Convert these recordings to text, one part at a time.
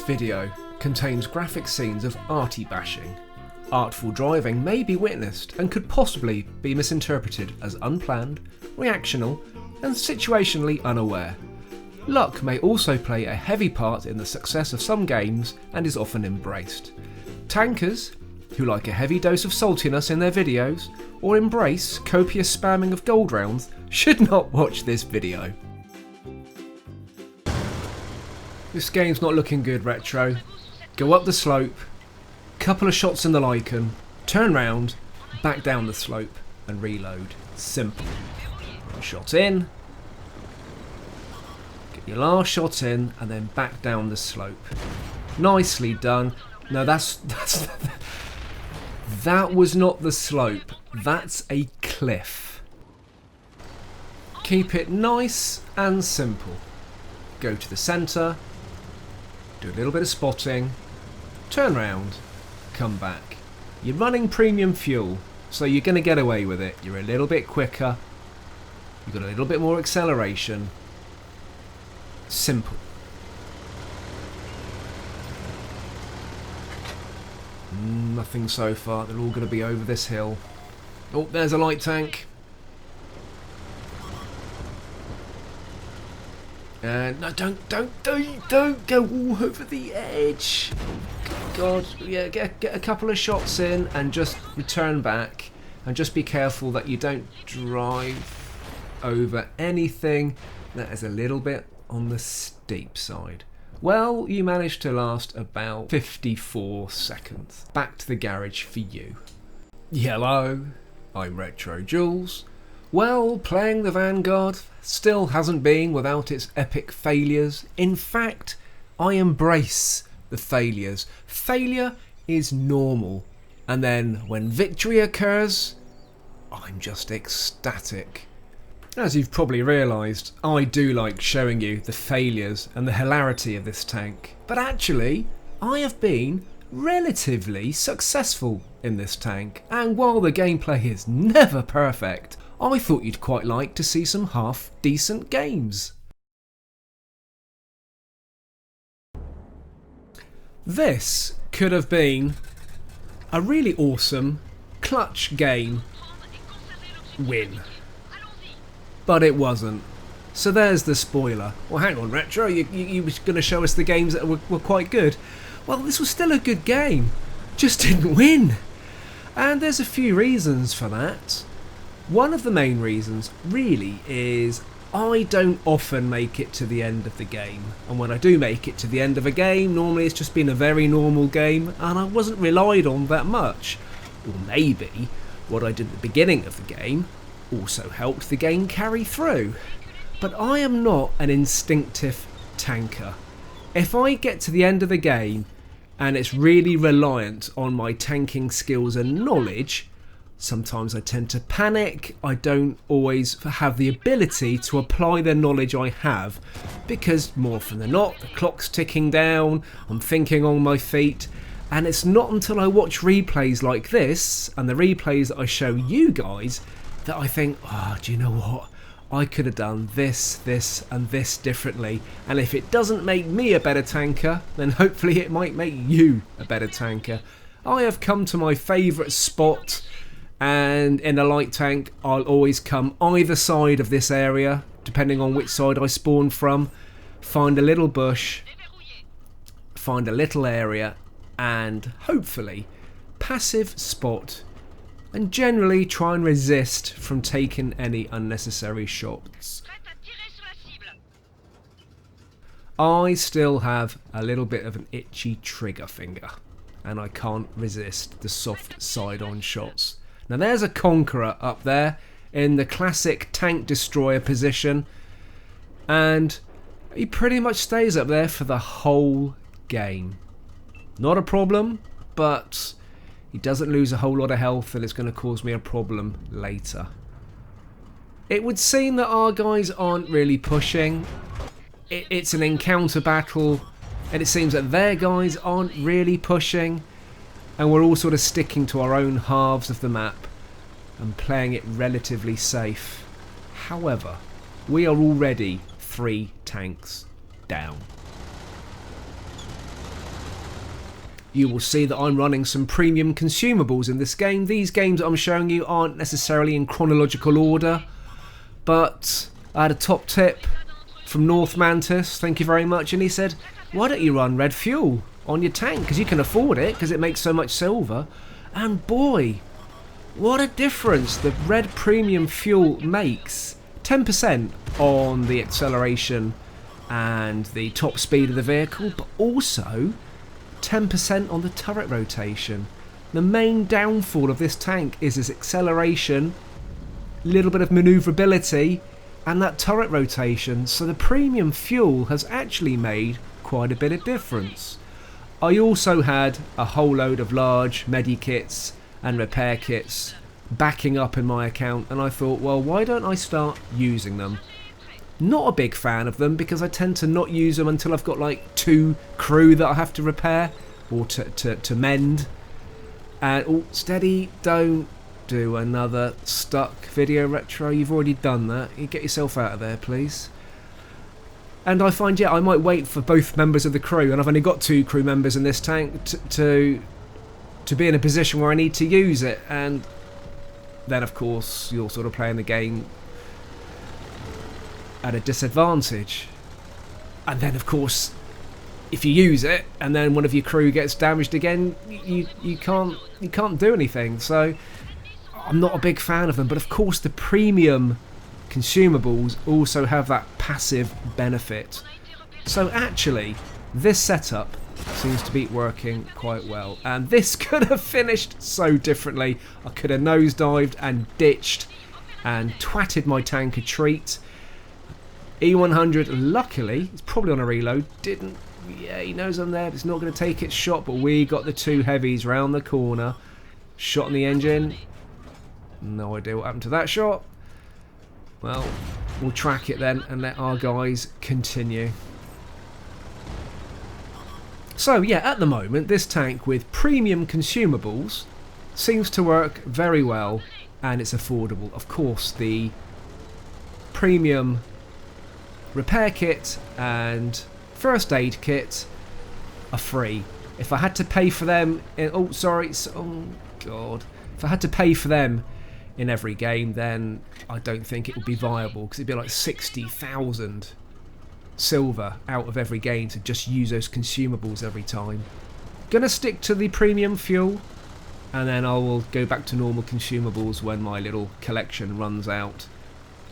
video contains graphic scenes of arty bashing. Artful driving may be witnessed and could possibly be misinterpreted as unplanned, reactional, and situationally unaware. Luck may also play a heavy part in the success of some games and is often embraced. Tankers, who like a heavy dose of saltiness in their videos, or embrace copious spamming of gold rounds, should not watch this video. This game's not looking good, Retro. Go up the slope, couple of shots in the lichen, turn round, back down the slope and reload. Simple. Shot in, get your last shot in and then back down the slope. Nicely done. No, that was not the slope. That's a cliff. Keep it nice and simple. Go to the centre, do a little bit of spotting, turn round, come back. You're running premium fuel, so you're going to get away with it. You're a little bit quicker, you've got a little bit more acceleration. Simple. Nothing so far. They're all going to be over this hill. Oh, there's a light tank. No, don't go all over the edge. God, yeah, get a couple of shots in and just return back, and just be careful that you don't drive over anything that is a little bit on the steep side. Well, you managed to last about 54 seconds. Back to the garage for you. Hello, I'm RetroJules. Well, playing the Vanguard still hasn't been without its epic failures. In fact, I embrace the failures. Failure is normal, and then when victory occurs, I'm just ecstatic. As you've probably realised, I do like showing you the failures and the hilarity of this tank. But actually, I have been relatively successful in this tank, and while the gameplay is never perfect, I thought you'd quite like to see some half-decent games. This could have been a really awesome clutch game win. But it wasn't. So there's the spoiler. Well, hang on, Retro, you were going to show us the games that were quite good. Well, this was still a good game, just didn't win. And there's a few reasons for that. One of the main reasons, really, is I don't often make it to the end of the game. And when I do make it to the end of a game, normally it's just been a very normal game, and I wasn't relied on that much. Or maybe what I did at the beginning of the game also helped the game carry through. But I am not an instinctive tanker. If I get to the end of the game and it's really reliant on my tanking skills and knowledge, sometimes I tend to panic. I don't always have the ability to apply the knowledge I have, because more often than not the clock's ticking down, I'm thinking on my feet, and it's not until I watch replays like this and the replays that I show you guys that I think, oh, do you know what? I could have done this, this and this differently, and if it doesn't make me a better tanker, then hopefully it might make you a better tanker. I have come to my favourite spot, and in a light tank I'll always come either side of this area, depending on which side I spawn from, find a little bush, find a little area, and hopefully passive spot, and generally try and resist from taking any unnecessary shots. I still have a little bit of an itchy trigger finger, and I can't resist the soft side-on shots. Now there's a Conqueror up there in the classic tank destroyer position, and he pretty much stays up there for the whole game. Not a problem, but he doesn't lose a whole lot of health, and it's going to cause me a problem later. It would seem that our guys aren't really pushing. It's an encounter battle, and it seems that their guys aren't really pushing, and we're all sort of sticking to our own halves of the map and playing it relatively safe. However, we are already 3 tanks down. you will see that I'm running some premium consumables in this game. These games that I'm showing you aren't necessarily in chronological order, but I had a top tip from North Mantis, thank you very much, and he said, why don't you run red fuel on your tank, because you can afford it, because it makes so much silver. And boy, what a difference the red premium fuel makes. 10% on the acceleration and the top speed of the vehicle, but also 10% on the turret rotation. The main downfall of this tank is its acceleration, little bit of manoeuvrability, and that turret rotation. So the premium fuel has actually made quite a bit of difference. I also had a whole load of large medikits and repair kits backing up in my account, and I thought, well, why don't I start using them? Not a big fan of them, because I tend to not use them until I've got like 2 crew that I have to repair or to mend. And oh, steady, don't do another stuck video, Retro. You've already done that. You get yourself out of there, please. And I find, yeah, I might wait for both members of the crew, and I've only got 2 crew members in this tank to be in a position where I need to use it. And then, of course, you're sort of playing the game at a disadvantage. And then, of course, if you use it and then one of your crew gets damaged again, you can't do anything. So I'm not a big fan of them. But of course, the premium consumables also have that passive benefit. So actually, this setup seems to be working quite well, and this could have finished so differently. I could have nosedived and ditched and twatted my tank a treat. E100, luckily, it's probably on a reload, didn't, yeah, he knows I'm there, but it's not going to take its shot. But we got the 2 heavies round the corner, shot on the engine, no idea what happened to that shot. Well, we'll track it then and let our guys continue. So yeah, at the moment, this tank with premium consumables seems to work very well, and it's affordable. Of course, the premium repair kit and first aid kit are free. If I had to pay for them in, oh god, if I had to pay for them in every game, then I don't think it would be viable, because it'd be like 60,000 silver out of every game to just use those consumables every time. Gonna stick to the premium fuel, and then I will go back to normal consumables when my little collection runs out.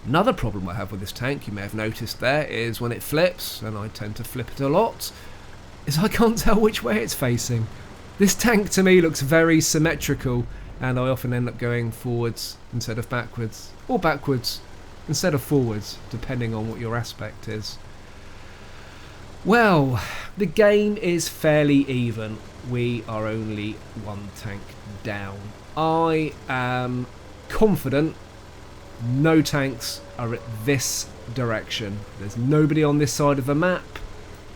Another problem I have with this tank, you may have noticed there, is when it flips, and I tend to flip it a lot, is I can't tell which way it's facing. This tank to me looks very symmetrical, and I often end up going forwards instead of backwards, or backwards instead of forwards, depending on what your aspect is. Well, the game is fairly even. We are only 1 tank down. I am confident no tanks are at this direction. There's nobody on this side of the map.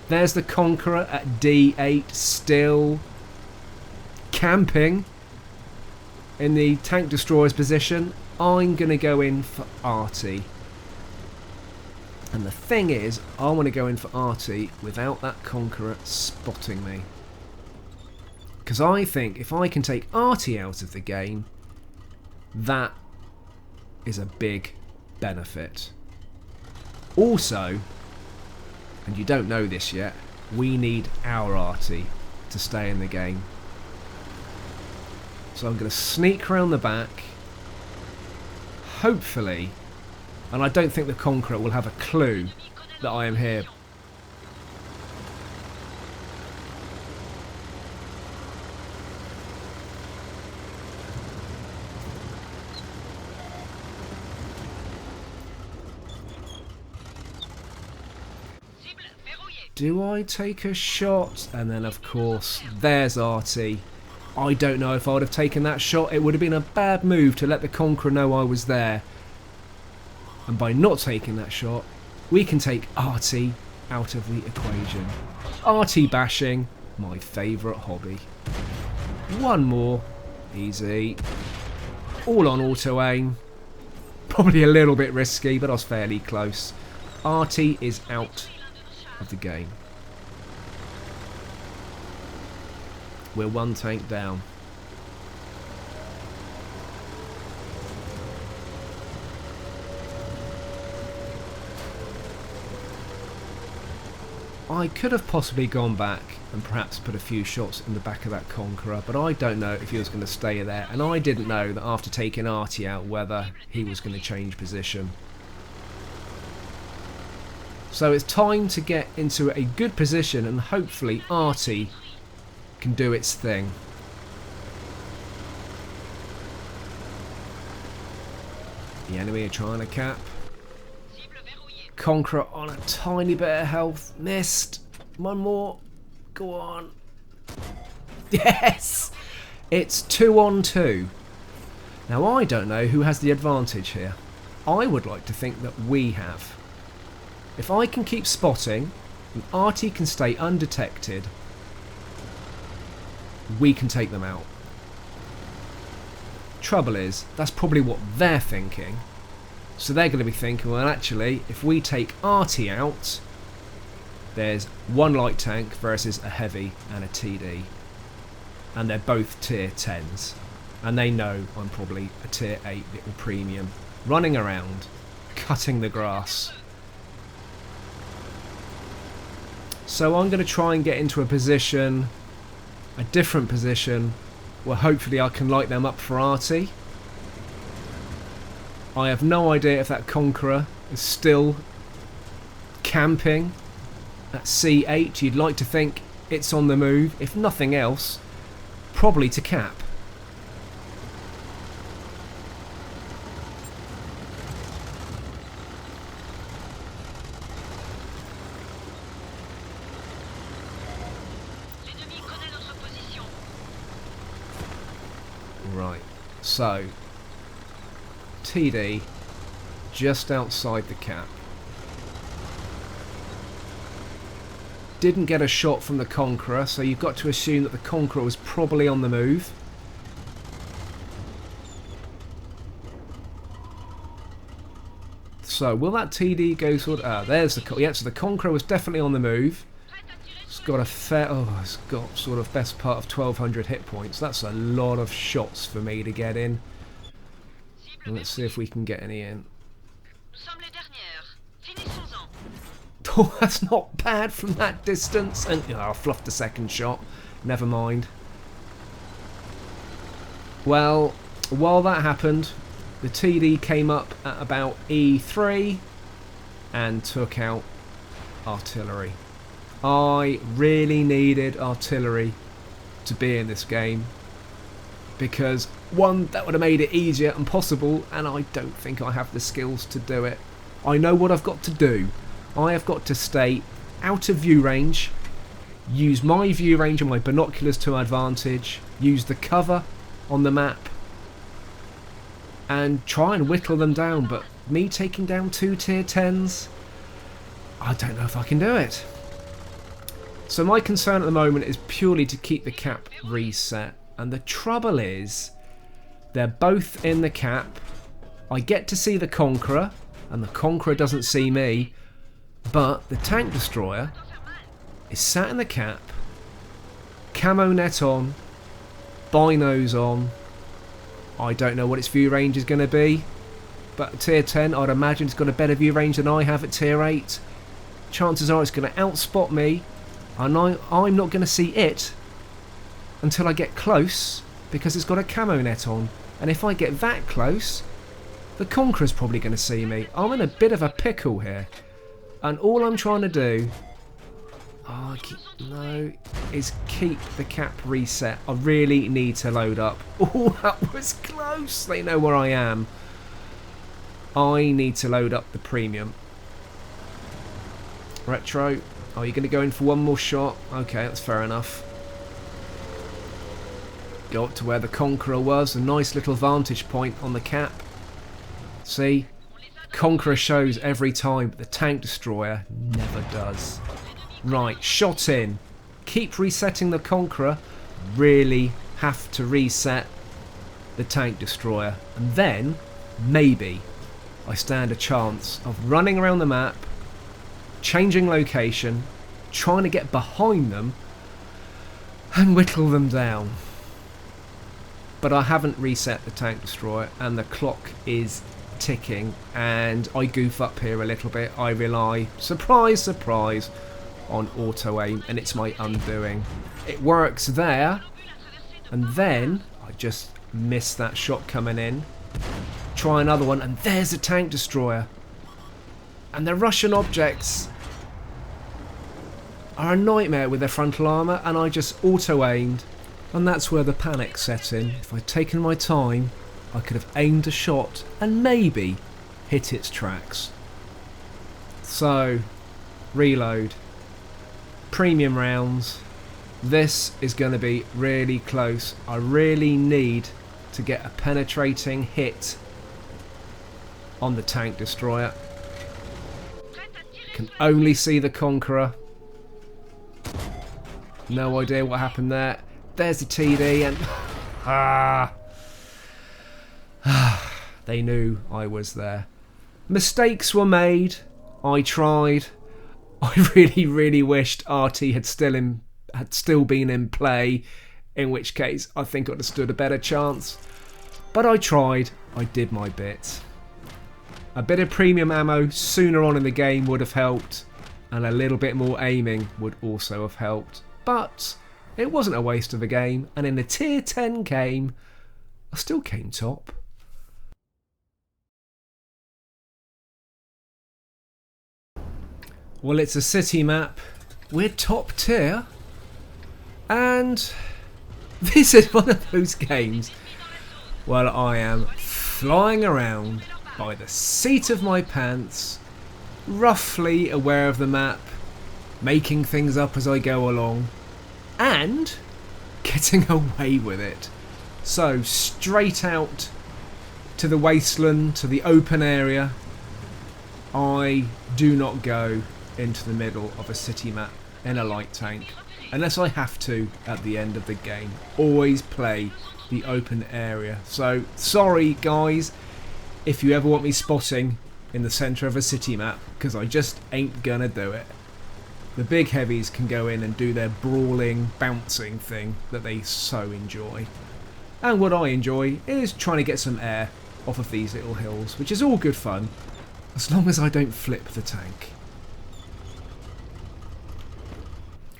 There's the Conqueror at D8 still camping in the tank destroyer's position. I'm going to go in for Arty. And the thing is, I want to go in for Arty without that Conqueror spotting me. Because I think if I can take Arty out of the game, that is a big benefit. Also, and you don't know this yet, we need our Arty to stay in the game. So I'm going to sneak around the back, hopefully, and I don't think the Conqueror will have a clue that I am here. Do I take a shot? And then of course, there's Arty. I don't know if I would have taken that shot. It would have been a bad move to let the Conqueror know I was there. And by not taking that shot, we can take Arty out of the equation. Arty bashing, my favourite hobby. One more. Easy. All on auto aim. Probably a little bit risky, but I was fairly close. Arty is out of the game. We're one tank down. I could have possibly gone back and perhaps put a few shots in the back of that Conqueror, but I don't know if he was going to stay there, and I didn't know that after taking Artie out whether he was going to change position. So it's time to get into a good position, and hopefully Artie can do its thing. The enemy are trying to cap. Conqueror on a tiny bit of health. Missed. One more. Go on. Yes! It's 2 on 2. Now I don't know who has the advantage here. I would like to think that we have. If I can keep spotting and Artie can stay undetected, we can take them out. Trouble is, that's probably what they're thinking. So they're going to be thinking, well actually, if we take Artie out, there's one light tank versus a heavy and a TD. And they're both tier 10s. And they know I'm probably a tier 8 little premium. Running around, cutting the grass. So I'm going to try and get into a position, a different position, where hopefully I can light them up for Artie. I have no idea if that Conqueror is still camping at C8. You'd like to think it's on the move, if nothing else, probably to cap. Right, so TD just outside the cap. Didn't get a shot from the Conqueror, so you've got to assume that the Conqueror was probably on the move. So will that TD go sort of... there's the... yeah, so the Conqueror was definitely on the move. It's got a fair... oh, it's got sort of best part of 1200 hit points. That's a lot of shots for me to get in. Let's see if we can get any in. Oh, that's not bad from that distance. And oh, I fluffed the second shot. Never mind. Well, while that happened, the TD came up at about E3 and took out artillery. I really needed artillery to be in this game, because one, that would have made it easier and possible, and I don't think I have the skills to do it. I know what I've got to do. I have got to stay out of view range, use my view range and my binoculars to advantage, use the cover on the map, and try and whittle them down. But me taking down 2 tier 10s, I don't know if I can do it. So my concern at the moment is purely to keep the cap reset. And the trouble is, they're both in the cap. I get to see the Conqueror, and the Conqueror doesn't see me. But the tank destroyer is sat in the cap, camo net on, binos on. I don't know what its view range is going to be, but at tier 10 I'd imagine it's got a better view range than I have at tier 8. Chances are it's going to outspot me, and I'm not going to see it until I get close, because it's got a camo net on. And if I get that close, the Conqueror's probably going to see me. I'm in a bit of a pickle here. And all I'm trying to do is keep the cap reset. I really need to load up. Oh, that was close. They know where I am. I need to load up the premium. Retro, are you going to go in for one more shot? Okay, that's fair enough. Go up to where the Conqueror was. A nice little vantage point on the cap. See? Conqueror shows every time, but the tank destroyer never does. Right, shot in. Keep resetting the Conqueror. Really have to reset the tank destroyer. And then, maybe, I stand a chance of running around the map, changing location, trying to get behind them, and whittle them down. But I haven't reset the tank destroyer, and the clock is ticking, and I goof up here a little bit. I rely, surprise, surprise, on auto aim, and it's my undoing. It works there, and then I just miss that shot coming in. Try another one, and there's a tank destroyer. And the Russian objects are a nightmare with their frontal armour, and I just auto aimed, and that's where the panic set in. If I'd taken my time, I could have aimed a shot and maybe hit its tracks. So, reload. Premium rounds. This is going to be really close. I really need to get a penetrating hit on the tank destroyer. Can only see the Conqueror. No idea what happened there. There's the TD, and they knew I was there. Mistakes were made. I tried. I really wished RT had still been in play, in which case I think I'd have stood a better chance. But I tried. I did my bit. A bit of premium ammo sooner on in the game would have helped, and a little bit more aiming would also have helped. But it wasn't a waste of a game, and in the tier 10 game, I still came top. Well, it's a city map. We're top tier. And this is one of those games where I am flying around by the seat of my pants, roughly aware of the map, making things up as I go along, and getting away with it. So, straight out to the wasteland, to the open area. I do not go into the middle of a city map in a light tank unless I have to at the end of the game. Always play the open area. So sorry guys if you ever want me spotting in the centre of a city map, because I just ain't gonna do it. The big heavies can go in and do their brawling, bouncing thing that they so enjoy. And what I enjoy is trying to get some air off of these little hills, which is all good fun as long as I don't flip the tank.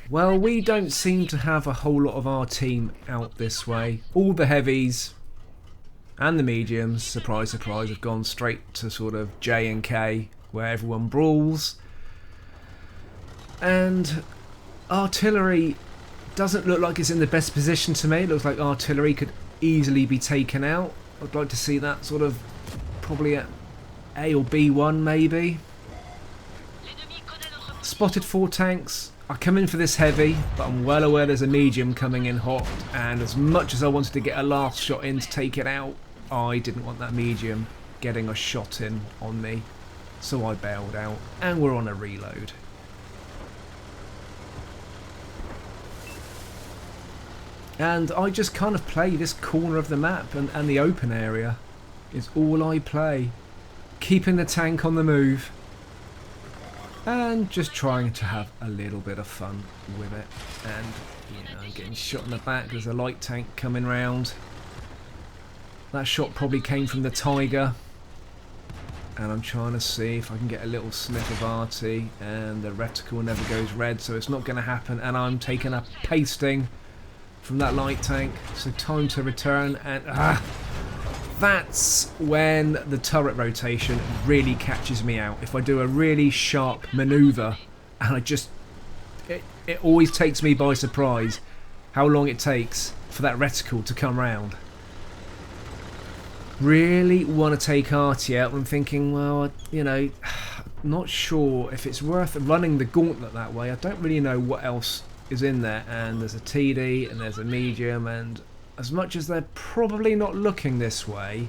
Well, we don't seem to have a whole lot of our team out this way. All the heavies and the mediums, surprise surprise, have gone straight to sort of J and K, where everyone brawls. And artillery doesn't look like it's in the best position to me. It looks like artillery could easily be taken out. I'd like to see that sort of probably at A or B1 maybe. Spotted 4 tanks. I come in for this heavy, but I'm well aware there's a medium coming in hot, and as much as I wanted to get a last shot in to take it out, I didn't want that medium getting a shot in on me, so I bailed out, and we're on a reload. And I just kind of play this corner of the map, and the open area is all I play. Keeping the tank on the move, and just trying to have a little bit of fun with it. And yeah, I'm getting shot in the back. There's a light tank coming round. That shot probably came from the Tiger. And I'm trying to see if I can get a little sniff of RT. And the reticle never goes red, so it's not going to happen. And I'm taking a pasting from that light tank. So time to return. And that's when the turret rotation really catches me out. If I do a really sharp manoeuvre, and it always takes me by surprise how long it takes for that reticle to come round. Really want to take RT out. I'm thinking, well, you know, not sure if it's worth running the gauntlet that way. I don't really know what else is in there. And there's a TD and there's a medium, and as much as they're probably not looking this way,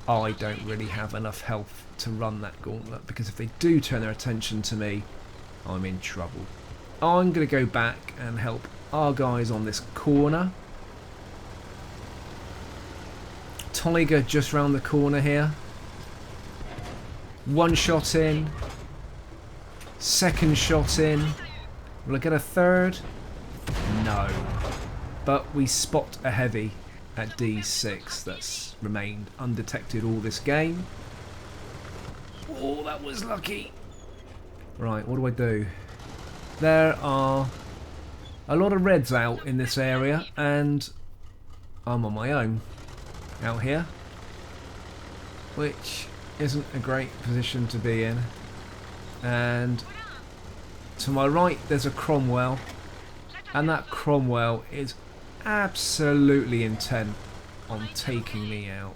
I don't really have enough health to run that gauntlet, because if they do turn their attention to me, I'm in trouble. I'm going to go back and help our guys on this corner. Tiger just round the corner here. One shot in. Second shot in. Will I get a third? No. But we spot a heavy at D6 that's remained undetected all this game. Oh, that was lucky. Right, what do I do? There are a lot of reds out in this area, and I'm on my own out here, which isn't a great position to be in. And to my right there's a Cromwell, and that Cromwell is absolutely intent on taking me out.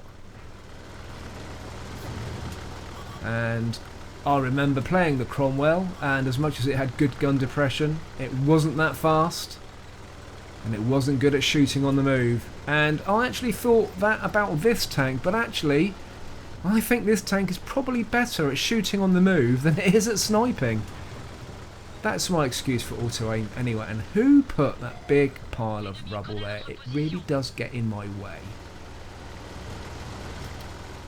And I remember playing the Cromwell, and as much as it had good gun depression, it wasn't that fast, and it wasn't good at shooting on the move. And I actually thought that about this tank, but actually I think this tank is probably better at shooting on the move than it is at sniping. That's my excuse for auto aim anyway. And who put that big pile of rubble there? It really does get in my way.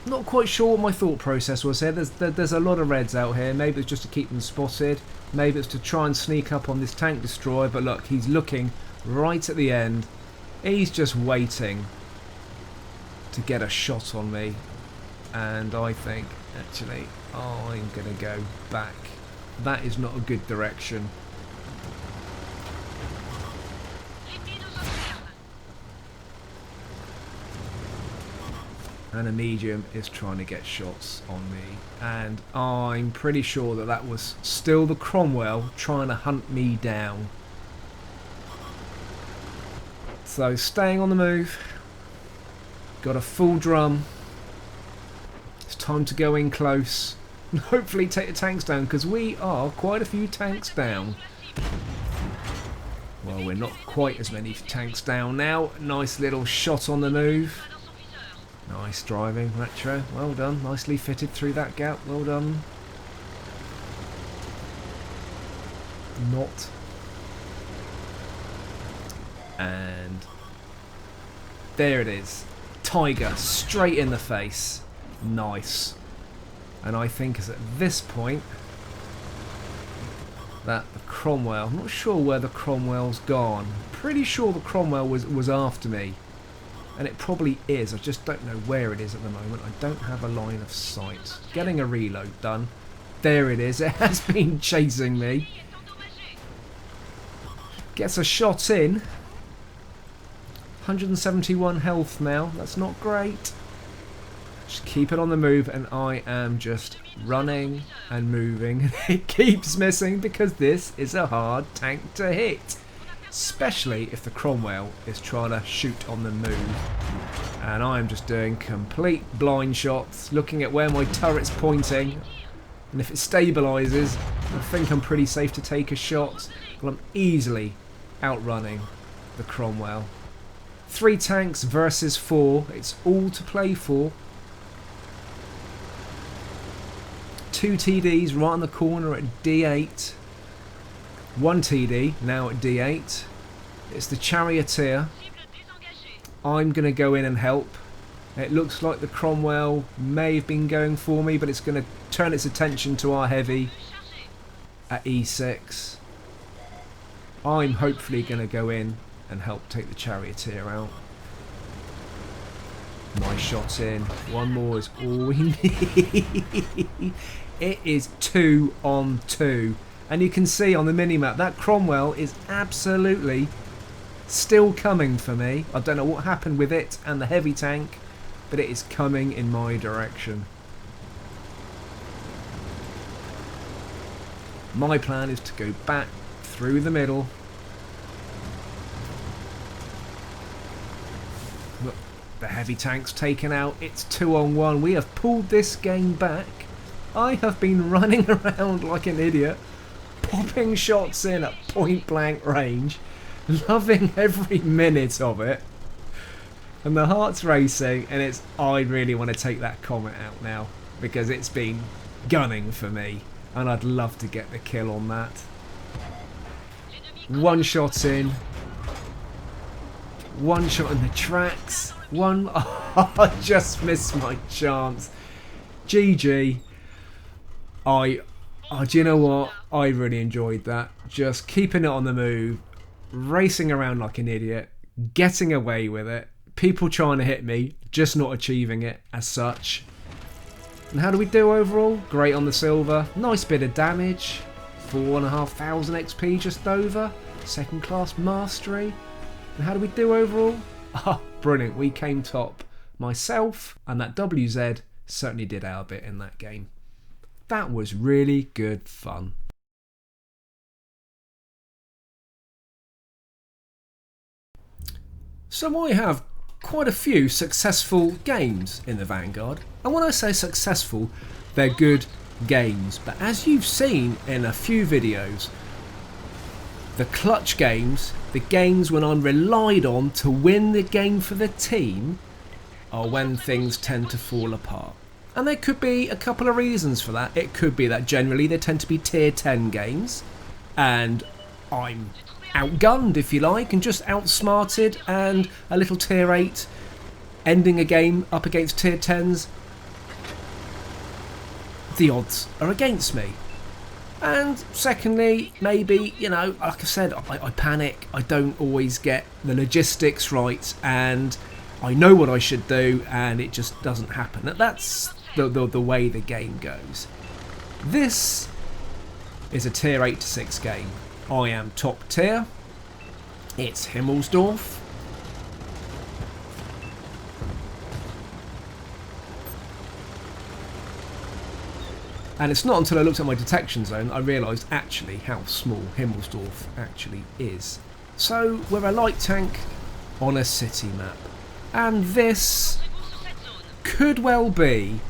Not quite sure what my thought process was here. There's a lot of reds out here. Maybe it's just to keep them spotted. Maybe it's to try and sneak up on this tank destroyer. But look, he's looking right at the end. He's just waiting to get a shot on me. And I think, actually, I'm going to go back. That is not a good direction. And a medium is trying to get shots on me, and I'm pretty sure that that was still the Cromwell trying to hunt me down. So staying on the move, got a full drum. It's time to go in close and hopefully take the tanks down, because we are quite a few tanks down. Well, we're not quite as many tanks down now. Nice little shot on the move. Nice driving, Retro. Well done. Nicely fitted through that gap. Well done. Not. And there it is. Tiger, straight in the face. Nice. And I think it's at this point that the Cromwell, I'm not sure where the Cromwell's gone. Pretty sure the Cromwell was after me. And it probably is, I just don't know where it is at the moment. I don't have a line of sight. Getting a reload done. There it is, it has been chasing me. Gets a shot in. 171 health now, that's not great. Just keep it on the move, and I am just running and moving. It keeps missing because this is a hard tank to hit. Especially if the Cromwell is trying to shoot on the move. And I'm just doing complete blind shots, looking at where my turret's pointing. And if it stabilises, I think I'm pretty safe to take a shot. Well, I'm easily outrunning the Cromwell. 3 tanks versus 4. It's all to play for. 2 TDs right in the corner at D8. 1 TD now at D8. It's the Charioteer. I'm going to go in and help. It looks like the Cromwell may have been going for me, but it's going to turn its attention to our heavy at E6. I'm hopefully going to go in and help take the Charioteer out. Nice shot in. One more is all we need. It is 2 on 2. And you can see on the minimap that Cromwell is absolutely still coming for me. I don't know what happened with it and the heavy tank, but it is coming in my direction. My plan is to go back through the middle. Look, the heavy tank's taken out. It's 2 on 1. We have pulled this game back. I have been running around like an idiot, popping shots in at point blank range, loving every minute of it, and the heart's racing, and I really want to take that Comet out now, because it's been gunning for me, and I'd love to get the kill on that. 1 shot in, 1 shot in the tracks, I just missed my chance. GG. Do you know what? I really enjoyed that. Just keeping it on the move, racing around like an idiot, getting away with it, people trying to hit me, just not achieving it as such. And how do we do overall? Great on the silver, nice bit of damage, 4,500 XP just over, second class mastery. And how do we do overall? Ah, brilliant, we came top. Myself and that WZ certainly did our bit in that game. That was really good fun. So I have quite a few successful games in the Vanguard. And when I say successful, they're good games. But as you've seen in a few videos, the clutch games, the games when I'm relied on to win the game for the team, are when things tend to fall apart. And there could be a couple of reasons for that. It could be that generally they tend to be tier 10 games and I'm outgunned, if you like, and just outsmarted, and a little tier 8 ending a game up against tier 10s, the odds are against me. And secondly, maybe, you know, like I said, I panic, I don't always get the logistics right, and I know what I should do and it just doesn't happen. That's the way the game goes. This is a tier 8 to 6 game. I am top tier. It's Himmelsdorf. And it's not until I looked at my detection zone I realised actually how small Himmelsdorf actually is. So we're a light tank on a city map. And this could well be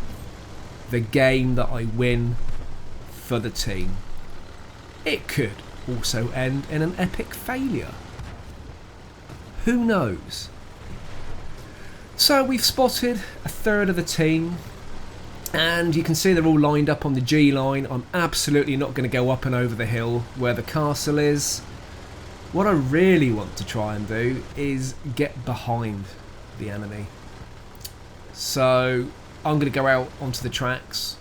the game that I win for the team. It could also end in an epic failure. Who knows? So we've spotted a third of the team, and you can see they're all lined up on the G line. I'm absolutely not going to go up and over the hill where the castle is. What I really want to try and do is get behind the enemy. So I'm going to go out onto the tracks,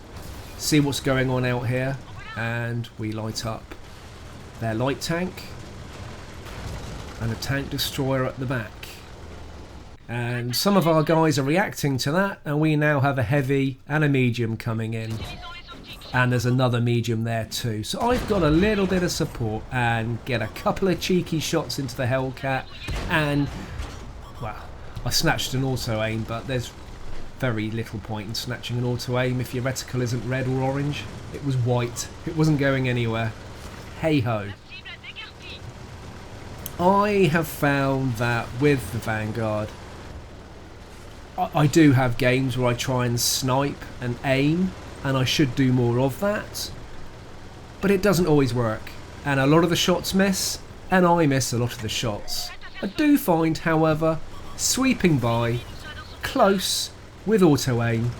see what's going on out here, and we light up their light tank and a tank destroyer at the back. And some of our guys are reacting to that, and we now have a heavy and a medium coming in. And there's another medium there too. So I've got a little bit of support and get a couple of cheeky shots into the Hellcat, and well, I snatched an auto aim, but there's very little point in snatching an auto aim if your reticle isn't red or orange. It was white. It wasn't going anywhere. Hey ho. I have found that with the Vanguard, I do have games where I try and snipe and aim, and I should do more of that, but it doesn't always work, and a lot of the shots miss, and I miss a lot of the shots. I do find, however, sweeping by close with auto aim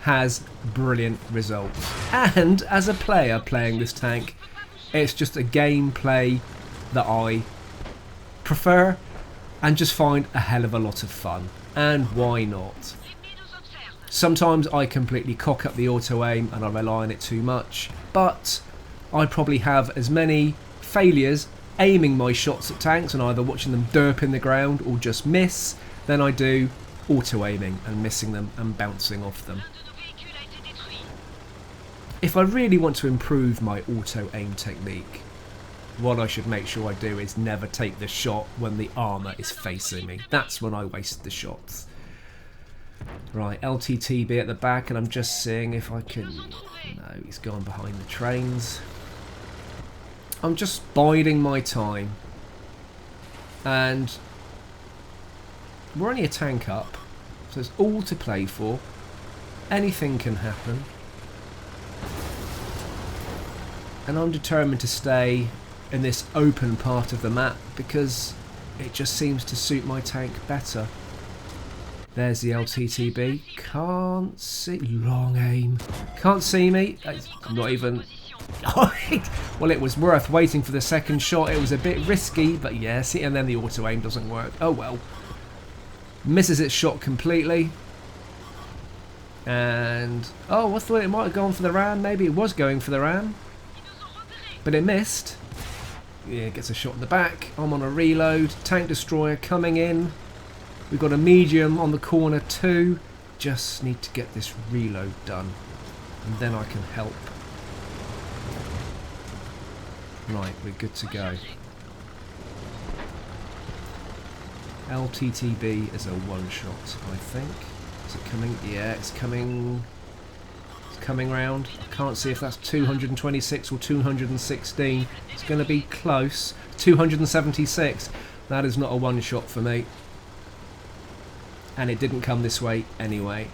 has brilliant results, and as a player playing this tank, it's just a gameplay that I prefer and just find a hell of a lot of fun. And why not? Sometimes I completely cock up the auto aim and I rely on it too much, but I probably have as many failures aiming my shots at tanks and either watching them derp in the ground or just miss than I do auto aiming and missing them and bouncing off them. If I really want to improve my auto aim technique, what I should make sure I do is never take the shot when the armour is facing me. That's when I waste the shots. Right, LTTB at the back, and I'm just seeing if I can... No, he's gone behind the trains. I'm just biding my time. And we're only a tank up, so it's all to play for. Anything can happen. And I'm determined to stay in this open part of the map because it just seems to suit my tank better. There's the LTTB. Can't see. Long aim. Can't see me. I'm not even... Well, it was worth waiting for the second shot. It was a bit risky, but yeah, see, and then the auto aim doesn't work. Oh well. Misses its shot completely. And... oh, I thought it might have gone for the ram. Maybe it was going for the ram. But it missed. Yeah, gets a shot in the back. I'm on a reload. Tank destroyer coming in. We've got a medium on the corner too. Just need to get this reload done, and then I can help. Right, we're good to go. LTTB is a one-shot, I think. Is it coming? Yeah, it's coming. It's coming round. I can't see if that's 226 or 216. It's going to be close. 276. That is not a one-shot for me. And it didn't come this way anyway.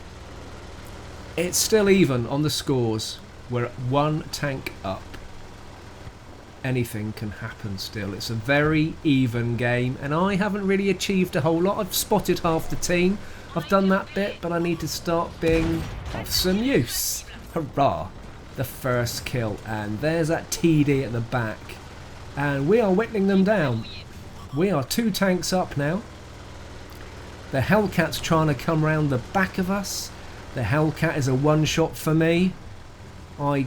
It's still even on the scores. We're at one tank up. Anything can happen still. It's a very even game, and I haven't really achieved a whole lot. I've spotted half the team. I've done that bit, but I need to start being of some use. Hurrah! The first kill, and there's that TD at the back. And we are whittling them down. We are 2 tanks up now. The Hellcat's trying to come round the back of us. The Hellcat is a one-shot for me. I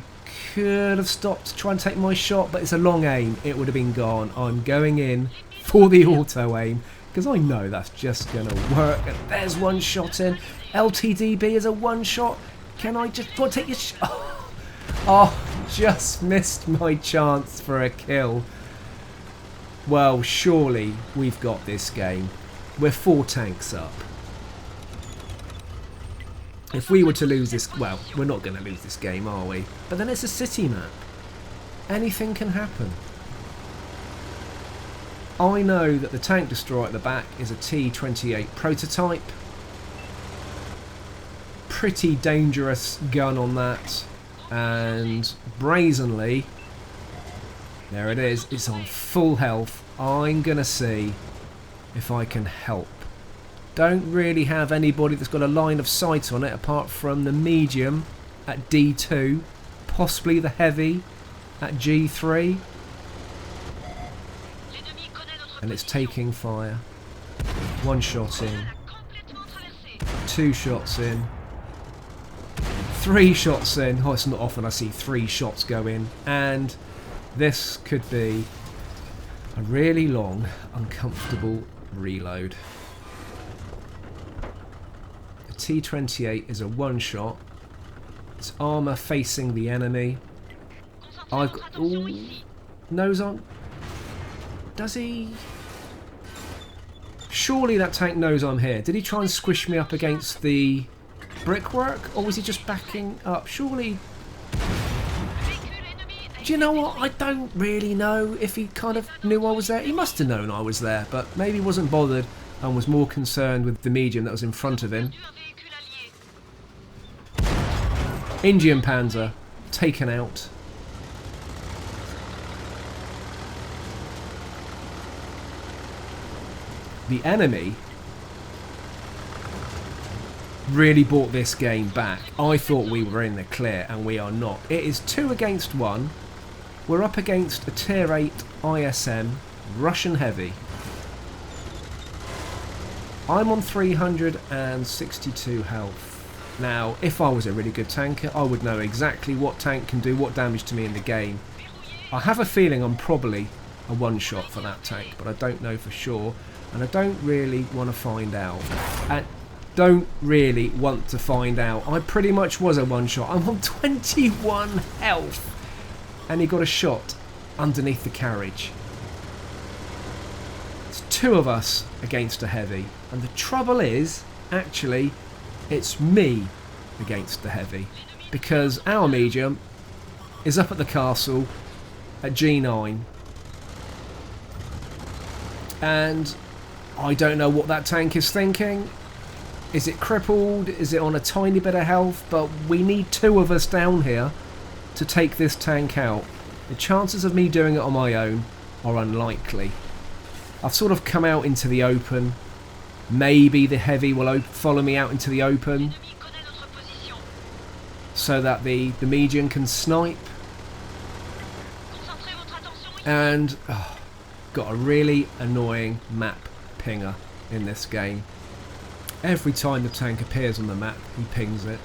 could have stopped to try and take my shot, but it's a long aim. It would have been gone. I'm going in for the auto aim because I know that's just going to work. And there's one shot in. LTDB is a one shot. Can I just go take your shot? Oh, just missed my chance for a kill. Well, surely we've got this game. We're 4 tanks up. If we were to lose this, well, we're not going to lose this game, are we? But then it's a city map. Anything can happen. I know that the tank destroyer at the back is a T-28 prototype. Pretty dangerous gun on that. And brazenly, there it is. It's on full health. I'm going to see if I can help. Don't really have anybody that's got a line of sight on it apart from the medium at D2, possibly the heavy at G3, and it's taking fire. 1 shot in, 2 shots in, 3 shots in. Oh, it's not often I see 3 shots go in, and this could be a really long, uncomfortable reload. T-28 is a one-shot. It's armour facing the enemy. I've got... Ooh, nose on. Does he? Surely that tank knows I'm here. Did he try and squish me up against the brickwork? Or was he just backing up? Surely... Do you know what? I don't really know if he kind of knew I was there. He must have known I was there, but maybe wasn't bothered and was more concerned with the medium that was in front of him. Indian Panzer taken out. The enemy really brought this game back. I thought we were in the clear and we are not. It is 2 against 1. We're up against a tier 8 ISM Russian heavy. I'm on 362 health. Now, if I was a really good tanker, I would know exactly what tank can do what damage to me in the game. I have a feeling I'm probably a one-shot for that tank, but I don't know for sure, and I don't really want to find out. I pretty much was a one-shot. I'm on 21 health, and he got a shot underneath the carriage. It's 2 of us against a heavy, and the trouble is, actually, it's me against the heavy, because our medium is up at the castle at G9, and I don't know what that tank is thinking. Is it crippled? Is it on a tiny bit of health? But we need 2 of us down here to take this tank out. The chances of me doing it on my own are unlikely. I've sort of come out into the open. Maybe the heavy will follow me out into the open so that the medium can snipe. And got a really annoying map pinger in this game. Every time the tank appears on the map, he pings it.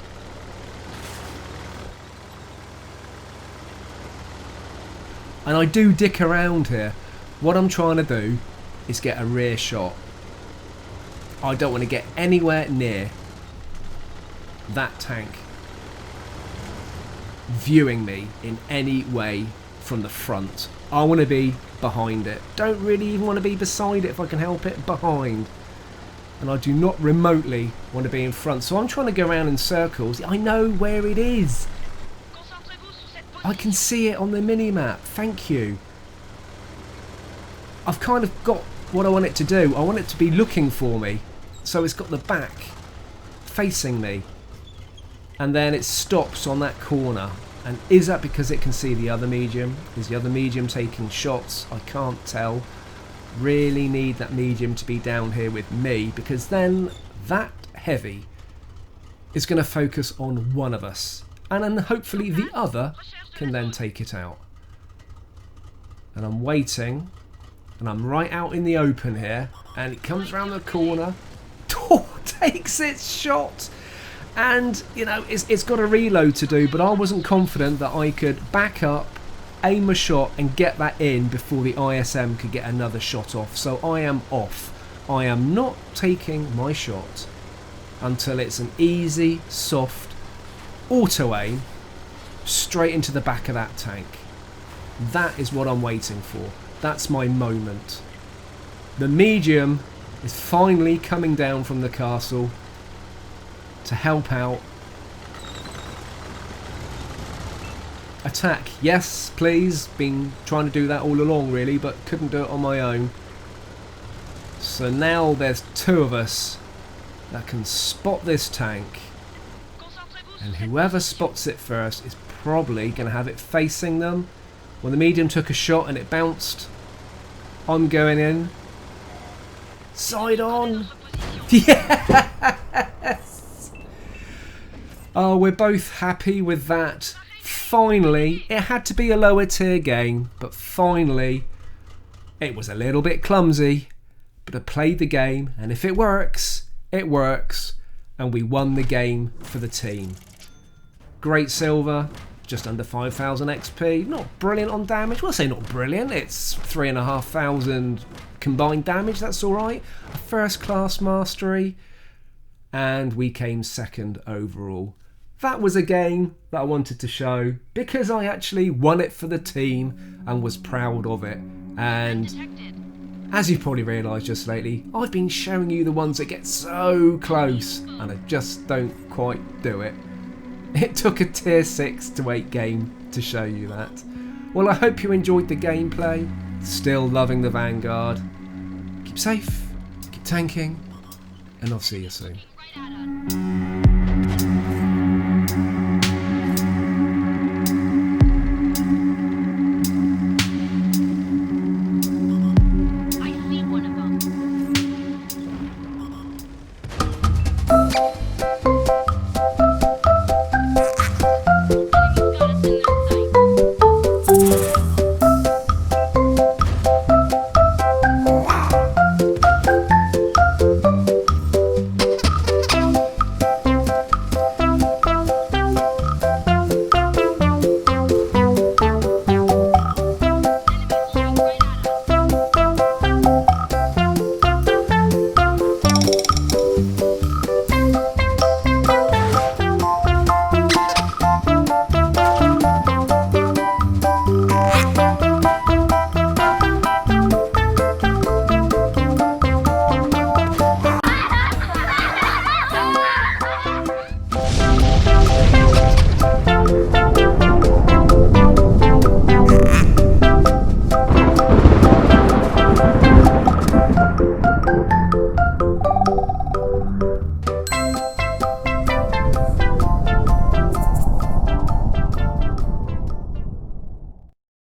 And I do dick around here. What I'm trying to do is get a rear shot. I don't want to get anywhere near that tank viewing me in any way from the front. I want to be behind it. Don't really even want to be beside it if I can help it. Behind. And I do not remotely want to be in front. So I'm trying to go around in circles. I know where it is. I can see it on the mini-map. Thank you. I've kind of got what I want it to do. I want it to be looking for me. So it's got the back facing me. And then it stops on that corner. And is that because it can see the other medium? Is the other medium taking shots? I can't tell. Really need that medium to be down here with me, because then that heavy is going to focus on one of us, and then hopefully the other can then take it out. And I'm waiting, and I'm right out in the open here, and it comes around the corner, takes its shot, and you know it's got a reload to do, but I wasn't confident that I could back up, aim a shot and get that in before the ISM could get another shot off. So I am off. I am not taking my shot until it's an easy, soft auto aim straight into the back of that tank. That is what I'm waiting for. That's my moment. The medium is finally coming down from the castle to help out. Attack, yes please. Been trying to do that all along really, but couldn't do it on my own. So now there's two of us that can spot this tank, and whoever spots it first is probably going to have it facing them. When the medium took a shot and it bounced, I'm going in. Side on. Yes. Oh, we're both happy with that. Finally, it had to be a lower tier game, but finally, it was a little bit clumsy, but I played the game, and if it works, it works, and we won the game for the team. Great silver, just under 5,000 XP, not brilliant on damage. Well, I say not brilliant, it's 3,500 combined damage, that's alright. A first class mastery, and we came second overall. That was a game that I wanted to show because I actually won it for the team and was proud of it. And as you've probably realised just lately, I've been showing you the ones that get so close and I just don't quite do it. It took a tier 6 to 8 game to show you that. Well, I hope you enjoyed the gameplay. Still loving the Vanguard. Keep safe, keep tanking, and I'll see you soon.